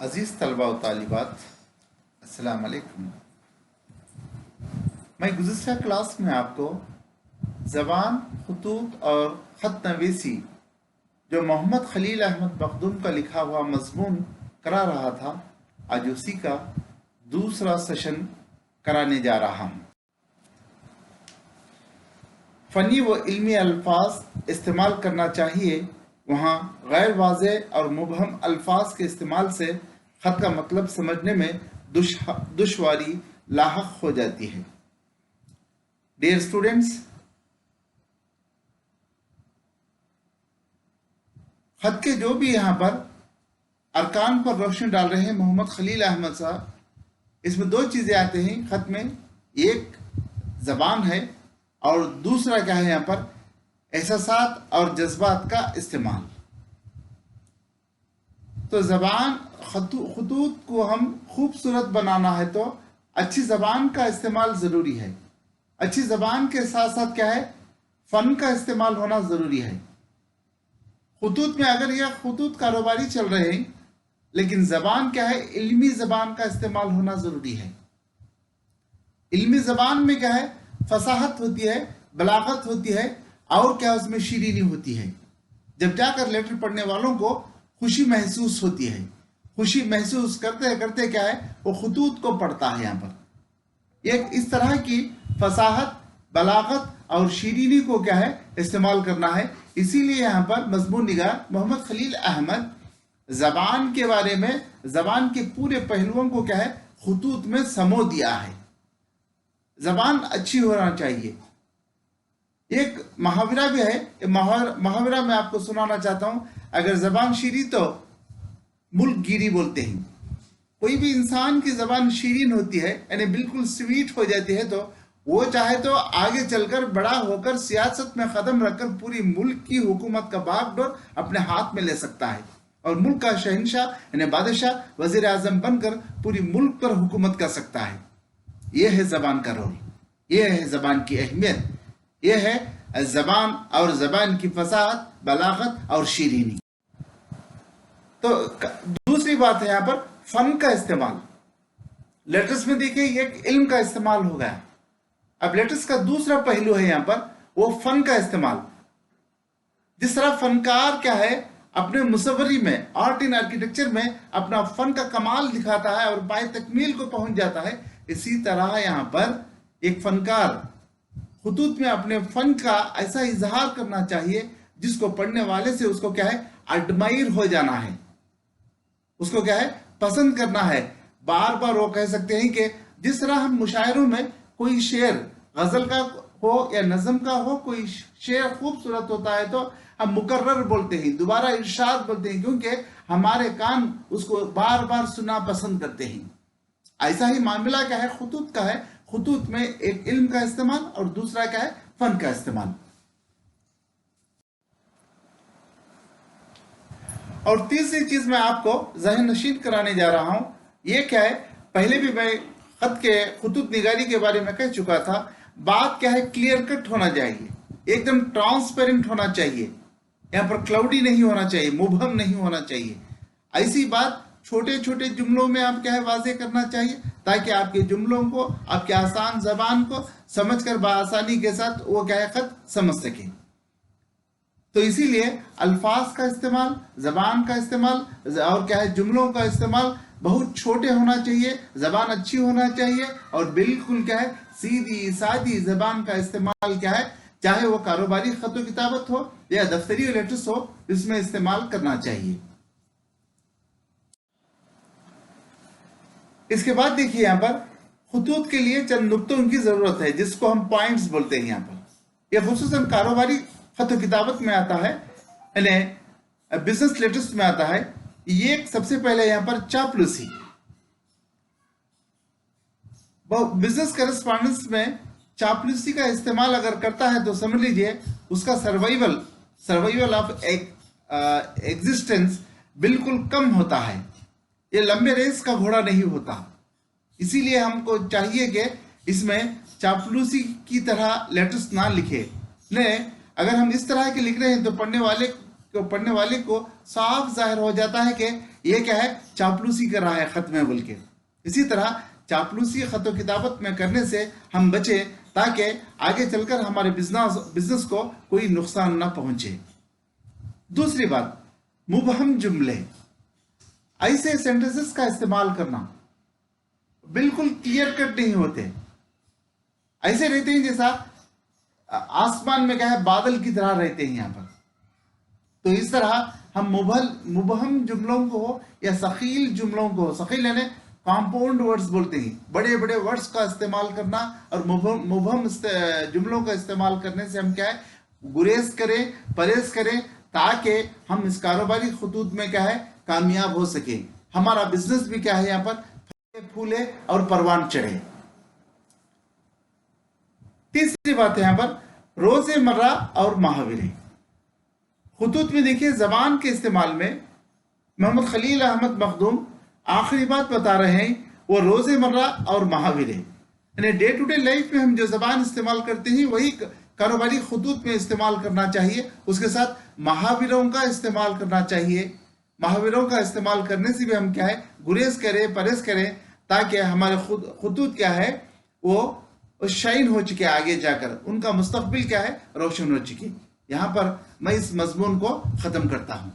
अजीज़ तलबा व तालिबात, अस्सलाम वालेकुम। मैं गुज़िश्ता क्लास में आपको ज़बान, खतूत और ख़त नवीसी जो मोहम्मद खलील अहमद मखदूम का लिखा हुआ मज़मून करा रहा था, आज उसी का दूसरा सेशन कराने जा रहा हूँ। फ़नी व इल्मी अल्फाज इस्तेमाल करना चाहिए, वहाँ गैर वाज़ेह और मुबहम अल्फाज के इस्तेमाल से ख़त का मतलब समझने में दुश्वारी लाहक हो जाती है। डियर स्टूडेंट्स, ख़त के जो भी यहाँ पर अरकान पर रोशनी डाल रहे हैं मोहम्मद खलील अहमद साहब, इसमें दो चीज़ें आते हैं ख़त में। एक ज़बान है और दूसरा क्या है यहाँ पर एहसासात और जज्बात का इस्तेमाल। तो ज़बान खतूत को हम खूबसूरत बनाना है तो अच्छी ज़बान का इस्तेमाल ज़रूरी है। अच्छी ज़बान के साथ साथ क्या है, फ़न का इस्तेमाल होना ज़रूरी है। खतूत में अगर यह खतूत कारोबारी चल रहे हैं, लेकिन ज़बान क्या है, इल्मी ज़बान का इस्तेमाल होना ज़रूरी है। इल्मी ज़बान में क्या है, फसाहत होती है, बलागत होती है और क्या उसमें शीरीनी होती है। जब जाकर लेटर पढ़ने वालों को खुशी महसूस होती है। खुशी महसूस करते करते क्या है, वो खतूत को पढ़ता है। यहाँ पर एक इस तरह की फसाहत, बलागत और शीरीनी को क्या है इस्तेमाल करना है। इसीलिए यहाँ पर मज़मून निगार मोहम्मद खलील अहमद ज़बान के बारे में, ज़बान के पूरे पहलुओं को क्या है खतूत में समो दिया है। ज़बान अच्छी होना चाहिए। एक मुहावरा भी है, मुहावरा मैं आपको सुनाना चाहता हूँ। अगर ज़बान शीरी तो मुल्क गिरी बोलते हैं। कोई भी इंसान की ज़बान शीरीन होती है, यानी बिल्कुल स्वीट हो जाती है, तो वो चाहे तो आगे चलकर बड़ा होकर सियासत में कदम रखकर पूरी मुल्क की हुकूमत का बागडोर अपने हाथ में ले सकता है और मुल्क का शहंशाह यानी बादशाह, वज़ीर आज़म बनकर पूरी मुल्क पर हुकूमत कर सकता है। यह है ज़बान का रोल, यह है ज़बान की अहमियत, यह है ज़बान और ज़बान की फसाहत, बलागत और शीरीनी। तो दूसरी बात है यहाँ पर फन का इस्तेमाल। लेटर्स में देखिए एक इल्म का इस्तेमाल हो गया। अब लेटर्स का दूसरा पहलू है यहाँ पर वो फन का इस्तेमाल। जिस तरह फनकार क्या है अपने मुसव्वरी में, आर्ट इन आर्किटेक्चर में अपना फन का कमाल दिखाता है और बाय तकमील को पहुंच जाता है, इसी तरह यहाँ पर एक फनकार खतूत में अपने फन का ऐसा इजहार करना चाहिए जिसको पढ़ने वाले से उसको क्या है एडमायर हो जाना है, उसको क्या है पसंद करना है। बार बार वो कह सकते हैं कि जिस तरह हम मुशायरों में कोई शेर गजल का हो या नज़म का हो, कोई शेर खूबसूरत होता है तो हम मुकर्रर बोलते हैं, दोबारा इरशाद बोलते हैं, क्योंकि हमारे कान उसको बार बार सुना पसंद करते हैं। ऐसा ही मामला क्या है खतूत का है। खतूत में एक इल्म का इस्तेमाल और दूसरा क्या है फन का इस्तेमाल। और तीसरी चीज मैं आपको ज़हन नशीन कराने जा रहा हूं, ये क्या है, पहले भी मैं खत के खतूत निगारी के बारे में कह चुका था। बात क्या है, क्लियर कट होना चाहिए, एकदम ट्रांसपेरेंट होना चाहिए। यहाँ पर क्लाउडी नहीं होना चाहिए, मुबहम नहीं होना चाहिए। ऐसी बात छोटे छोटे जुमलों में आप क्या है वाज़ेह करना चाहिए, ताकि आपके जुमलों को, आपके आसान ज़बान को समझकर बआसानी के साथ वो क्या है खत समझ सके। तो इसीलिए अल्फाज का इस्तेमाल, ज़बान का इस्तेमाल और क्या है जुमलों का इस्तेमाल बहुत छोटे होना चाहिए। ज़बान अच्छी होना चाहिए और बिल्कुल क्या है सीधी सादी ज़बान का इस्तेमाल क्या है, चाहे वो कारोबारी खत व किताबत हो या दफ्तरी लेटर्स हो, इसमें इस्तेमाल करना चाहिए। इसके बाद देखिए यहाँ पर खतूत के लिए चंद नुक्तों की जरूरत है, जिसको हम पॉइंट्स बोलते हैं। यहाँ पर यह खुसूसन कारोबारी खत किताबत में आता है, यानी बिजनेस लेटर्स में आता है। ये सबसे पहले यहाँ पर चापलूसी, बिजनेस करेस्पॉन्डेंस में चापलूसी का इस्तेमाल अगर करता है तो समझ लीजिए उसका सर्वाइवल ऑफ एग्जिस्टेंस बिल्कुल कम होता है। ये लंबे रेस का घोड़ा नहीं होता। इसीलिए हमको चाहिए कि इसमें चापलूसी की तरह लेटर्स ना लिखे। अगर हम इस तरह के लिख रहे हैं तो पढ़ने वाले کو پڑھنے والے کو صاف ظاہر ہو جاتا ہے کہ یہ کیا ہے، چاپلوسی کر رہا ہے خط میں بول کے. اسی طرح چاپلوسی خط و کتابت میں کرنے سے ہم بچیں تاکہ آگے چل کر ہمارے بزنس کو کوئی نقصان نہ پہنچے. دوسری بات، مبہم جملے، ایسے سینٹنسز کا استعمال کرنا بالکل کلیئر کٹ نہیں ہوتے، ایسے رہتے ہیں جیسا آسمان میں کیا ہے بادل کی طرح رہتے ہیں یہاں پر. تو اس طرح ہم مبہم جملوں کو یا ثقیل جملوں کو، ثقیل یعنی کمپاؤنڈ ورڈز بولتے ہیں، بڑے بڑے ورڈز کا استعمال کرنا، اور مبہم جملوں کا استعمال کرنے سے ہم کیا ہے گریز کریں، پرہیز کریں، تاکہ ہم اس کاروباری خطوط میں کیا ہے کامیاب ہو سکیں، ہمارا بزنس بھی کیا ہے یہاں پر پھلے پھولے اور پروان چڑھے. تیسری بات ہے یہاں پر روز مرہ اور محاورے. خطوط میں دیکھیے زبان کے استعمال میں محمد خلیل احمد مخدوم آخری بات بتا رہے ہیں، وہ روز مرہ اور محاورے، یعنی ڈے ٹو ڈے لائف میں ہم جو زبان استعمال کرتے ہیں وہی کاروباری خطوط میں استعمال کرنا چاہیے. اس کے ساتھ محاوروں کا استعمال کرنا چاہیے. محاوروں کا استعمال کرنے سے بھی ہم کیا ہے گریز کریں، پرہیز کریں، تاکہ ہمارے خطوط کیا ہے وہ شائن ہو چکے، آگے جا کر ان کا مستقبل کیا ہے روشن ہو چکے. یہاں پر میں اس مضمون کو ختم کرتا ہوں.